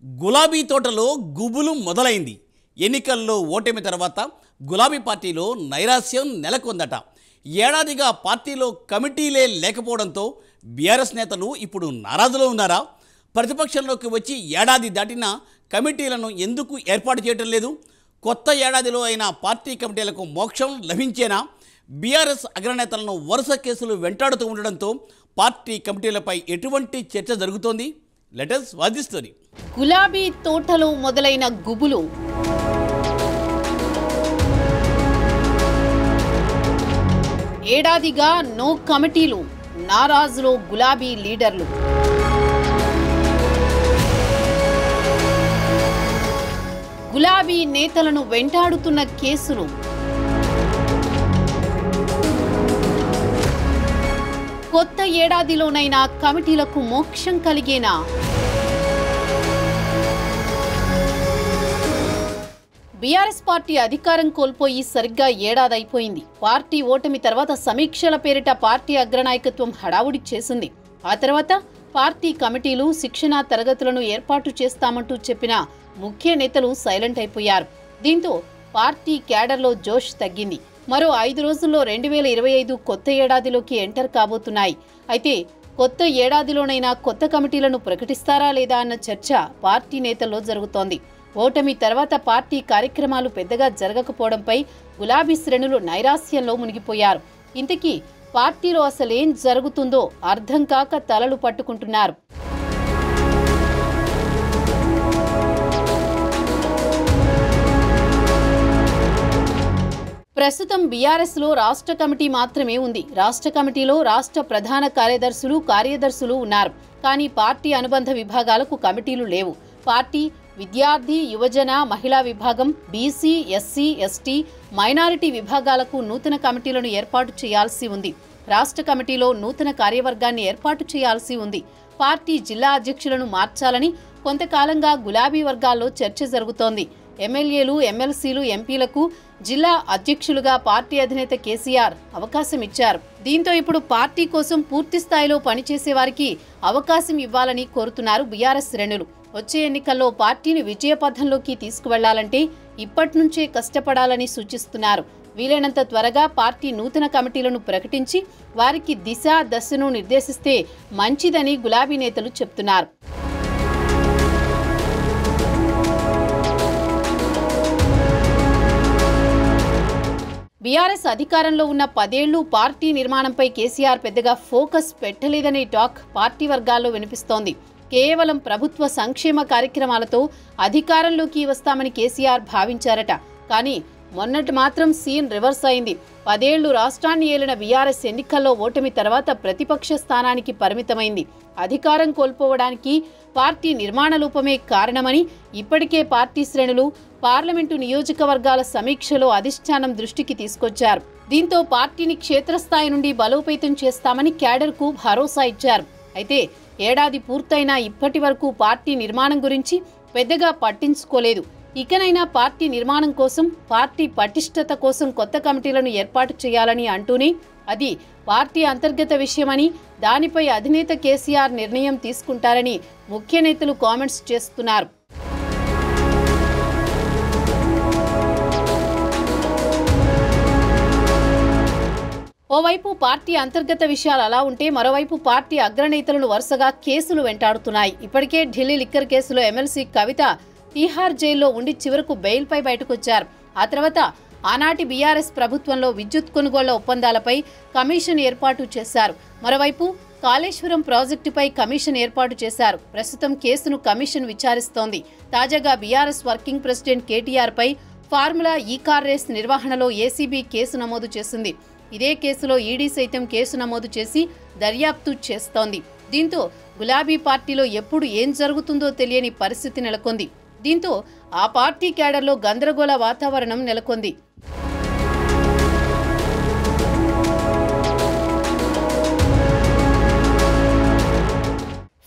గులాబీ తోటలో గుబులు మొదలైంది. ఎన్నికల్లో ఓటమి తర్వాత గులాబీ పార్టీలో నైరాశ్యం నెలకొందట. ఏడాదిగా పార్టీలో కమిటీలే లేకపోవడంతో బీఆర్ఎస్ నేతలు ఇప్పుడు నారాజులో ఉన్నారా? ప్రతిపక్షంలోకి వచ్చి ఏడాది దాటినా కమిటీలను ఎందుకు ఏర్పాటు చేయటం లేదు? కొత్త ఏడాదిలో అయినా పార్టీ కమిటీలకు మోక్షం లభించేనా? బీఆర్ఎస్ అగ్రనేతలను వరుస కేసులు వెంటాడుతూ ఉండడంతో పార్టీ కమిటీలపై ఎటువంటి చర్చ జరుగుతోంది? Let us watch this story. గులాబీ తోటలో మొదలైన గుబులు ఏడాదిగా నో కమిటీలు, నారాజులో గులాబీ లీడర్లు. గులాబీ నేతలను వెంటాడుతున్న కేసులు. కొత్త ఏడాదిలోనైనా కమిటీలకు మోక్షం కలిగేనా? బీఆర్ఎస్ పార్టీ అధికారం కోల్పోయి సరిగ్గా ఏడాది అయిపోయింది. పార్టీ ఓటమి తర్వాత సమీక్షల పేరిట పార్టీ అగ్రనాయకత్వం హడావుడి చేసింది. ఆ తర్వాత పార్టీ కమిటీలు శిక్షణా తరగతులను ఏర్పాటు చేస్తామంటూ చెప్పిన ముఖ్య నేతలు సైలెంట్ అయిపోయారు. దీంతో పార్టీ క్యాడర్లో జోష్ తగ్గింది. మరో 5 రోజుల్లో 2025 కొత్త ఏడాదిలోకి ఎంటర్ కాబోతున్నాయి. అయితే కొత్త ఏడాదిలోనైనా కొత్త కమిటీలను ప్రకటిస్తారా లేదా అన్న చర్చ పార్టీ నేతల్లో జరుగుతోంది. ఓటమి తర్వాత పార్టీ కార్యక్రమాలు పెద్దగా జరగకపోవడంపై గులాబీ శ్రేణులు నైరాశ్యంలో మునిగిపోయారు. ఇంతకీ పార్టీలో అసలేం జరుగుతుందో అర్థం కాక తలలు పట్టుకుంటున్నారు. ప్రస్తుతం బీఆర్ఎస్లో రాష్ట్ర కమిటీ మాత్రమే ఉంది. రాష్ట్ర కమిటీలో రాష్ట్ర ప్రధాన కార్యదర్శులు, కార్యదర్శులు ఉన్నారు. కానీ పార్టీ అనుబంధ విభాగాలకు కమిటీలు లేవు. పార్టీ విద్యార్థి, యువజన, మహిళా విభాగం, బీసీ, ఎస్సీ, ఎస్టీ, మైనారిటీ విభాగాలకు నూతన కమిటీలను ఏర్పాటు చేయాల్సి ఉంది. రాష్ట్ర కమిటీలో నూతన కార్యవర్గాన్ని ఏర్పాటు చేయాల్సి ఉంది. పార్టీ జిల్లా అధ్యక్షులను మార్చాలని కొంతకాలంగా గులాబీ వర్గాల్లో చర్చ జరుగుతోంది. ఎమ్మెల్యేలు, ఎమ్మెల్సీలు, ఎంపీలకు జిల్లా అధ్యక్షులుగా పార్టీ అధినేత కేసీఆర్ అవకాశం ఇచ్చారు. దీంతో ఇప్పుడు పార్టీ కోసం పూర్తి స్థాయిలో పనిచేసే వారికి అవకాశం ఇవ్వాలని కోరుతున్నారు బీఆర్ఎస్ శ్రేణులు. వచ్చే ఎన్నికల్లో పార్టీని విజయపథంలోకి తీసుకువెళ్లాలంటే ఇప్పటి నుంచే కష్టపడాలని సూచిస్తున్నారు. వీలైనంత త్వరగా పార్టీ నూతన కమిటీలను ప్రకటించి వారికి దిశ, దశను నిర్దేశిస్తే మంచిదని గులాబీ నేతలు చెప్తున్నారు. బీఆర్ఎస్ అధికారంలో ఉన్న 10 ఏళ్లు పార్టీ నిర్మాణంపై కేసీఆర్ పెద్దగా ఫోకస్ పెట్టలేదనే టాక్ పార్టీ వర్గాల్లో వినిపిస్తోంది. కేవలం ప్రభుత్వ సంక్షేమ కార్యక్రమాలతో అధికారంలోకి వస్తామని కేసీఆర్ భావించారట. కానీ మొన్నటి మాత్రం సీన్ రివర్స్ అయింది. 10 ఏళ్లు రాష్ట్రాన్ని ఏలిన బీఆర్ఎస్ ఎన్నికల్లో ఓటమి తర్వాత ప్రతిపక్ష స్థానానికి పరిమితమైంది. అధికారం కోల్పోవడానికి పార్టీ నిర్మాణ లోపమే కారణమని ఇప్పటికే పార్టీ శ్రేణులు పార్లమెంటు నియోజకవర్గాల సమీక్షలో అధిష్టానం దృష్టికి తీసుకొచ్చారు. దీంతో పార్టీని క్షేత్రస్థాయి నుండి బలోపేతం చేస్తామని క్యాడర్కు భరోసా ఇచ్చారు. అయితే ఏడాది పూర్తయినా ఇప్పటి వరకు పార్టీ నిర్మాణం గురించి పెద్దగా పట్టించుకోలేదు. ఇకనైనా పార్టీ నిర్మాణం కోసం, పార్టీ పటిష్టత కోసం కొత్త కమిటీలను ఏర్పాటు చేయాలని అంటూనే అది పార్టీ అంతర్గత విషయమని, దానిపై అధినేత కేసీఆర్ నిర్ణయం తీసుకుంటారని ముఖ్య నేతలు కామెంట్స్ చేస్తున్నారు. ఓవైపు పార్టీ అంతర్గత విషయాలు అలా ఉంటే మరోవైపు పార్టీ అగ్రనేతలను వరుసగా కేసులు వెంటాడుతున్నాయి. ఇప్పటికే ఢిల్లీ లిక్కర్ కేసులో ఎమ్మెల్సీ కవిత తీహార్ జైల్లో ఉండి చివరకు బెయిల్పై బయటకొచ్చారు. ఆ తర్వాత ఆనాటి బీఆర్ఎస్ ప్రభుత్వంలో విద్యుత్ కొనుగోళ్ల ఒప్పందాలపై కమిషన్ ఏర్పాటు చేశారు. మరోవైపు కాళేశ్వరం ప్రాజెక్టుపై కమిషన్ ఏర్పాటు చేశారు. ప్రస్తుతం కేసును కమిషన్ విచారిస్తోంది. తాజాగా బీఆర్ఎస్ వర్కింగ్ ప్రెసిడెంట్ కేటీఆర్ పై ఫార్ములా ఈ-కార్ రేస్ నిర్వహణలో ఏసీబీ కేసు నమోదు చేసింది. ఇదే కేసులో ఈడీ సైతం కేసు నమోదు చేసి దర్యాప్తు చేస్తోంది. దీంతో గులాబీ పార్టీలో ఎప్పుడు ఏం జరుగుతుందో తెలియని పరిస్థితి నెలకొంది. దీంతో ఆ పార్టీ క్యాడర్లో గందరగోళ వాతావరణం నెలకొంది.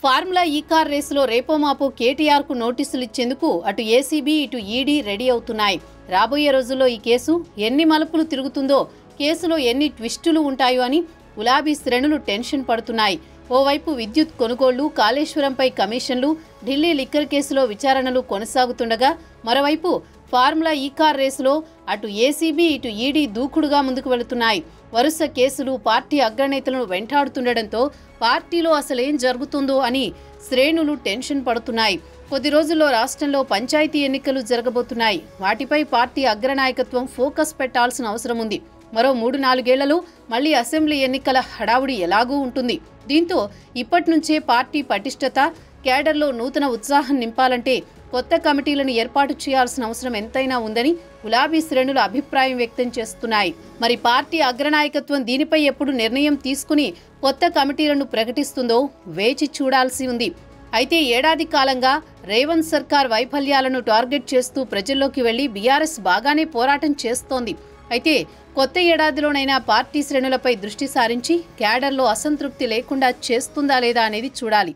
ఫార్ములా ఈ-కార్ రేసులో రేపోమాపో కేటీఆర్కు నోటీసులు ఇచ్చేందుకు అటు ఏసీబీ, ఇటు ఈడీ రెడీ అవుతున్నాయి. రాబోయే రోజుల్లో ఈ కేసు ఎన్ని మలుపులు తిరుగుతుందో, కేసులో ఎన్ని ట్విస్టులు ఉంటాయో అని గులాబీ శ్రేణులు టెన్షన్ పడుతున్నాయి. ఓవైపు విద్యుత్ కొనుగోళ్లు, కాళేశ్వరంపై కమిషన్లు, ఢిల్లీ లిక్కర్ కేసులో విచారణలు కొనసాగుతుండగా మరోవైపు ఫార్ములా ఈ కార్ రేసులో అటు ఏసీబీ ఇటు ఈడీ దూకుడుగా ముందుకు వెళుతున్నాయి. వరుస కేసులు పార్టీ అగ్రనేతలను వెంటాడుతుండటంతో పార్టీలో అసలేం జరుగుతుందో అని శ్రేణులు టెన్షన్ పడుతున్నాయి. కొద్ది రోజుల్లో రాష్ట్రంలో పంచాయతీ ఎన్నికలు జరగబోతున్నాయి. వాటిపై పార్టీ అగ్రనాయకత్వం ఫోకస్ పెట్టాల్సిన అవసరం ఉంది. మరో 3-4 ఏళ్లలో మళ్లీ అసెంబ్లీ ఎన్నికల హడావుడి ఎలాగూ ఉంటుంది. దీంతో ఇప్పటి నుంచే పార్టీ పటిష్టత, క్యాడర్లో నూతన ఉత్సాహం నింపాలంటే కొత్త కమిటీలను ఏర్పాటు చేయాల్సిన అవసరం ఎంతైనా ఉందని గులాబీ శ్రేణులు అభిప్రాయం వ్యక్తం చేస్తున్నాయి. మరి పార్టీ అగ్రనాయకత్వం దీనిపై ఎప్పుడు నిర్ణయం తీసుకుని కొత్త కమిటీలను ప్రకటిస్తుందో వేచి చూడాల్సి ఉంది. అయితే ఏడాది కాలంగా రేవంత్ సర్కార్ వైఫల్యాలను టార్గెట్ చేస్తూ ప్రజల్లోకి వెళ్లి బీఆర్ఎస్ బాగానే పోరాటం చేస్తోంది. అయితే కొత్త ఏడాదిలోనైనా పార్టీ శ్రేణులపై దృష్టి సారించి క్యాడర్లో అసంతృప్తి లేకుండా చేస్తుందా లేదా అనేది చూడాలి.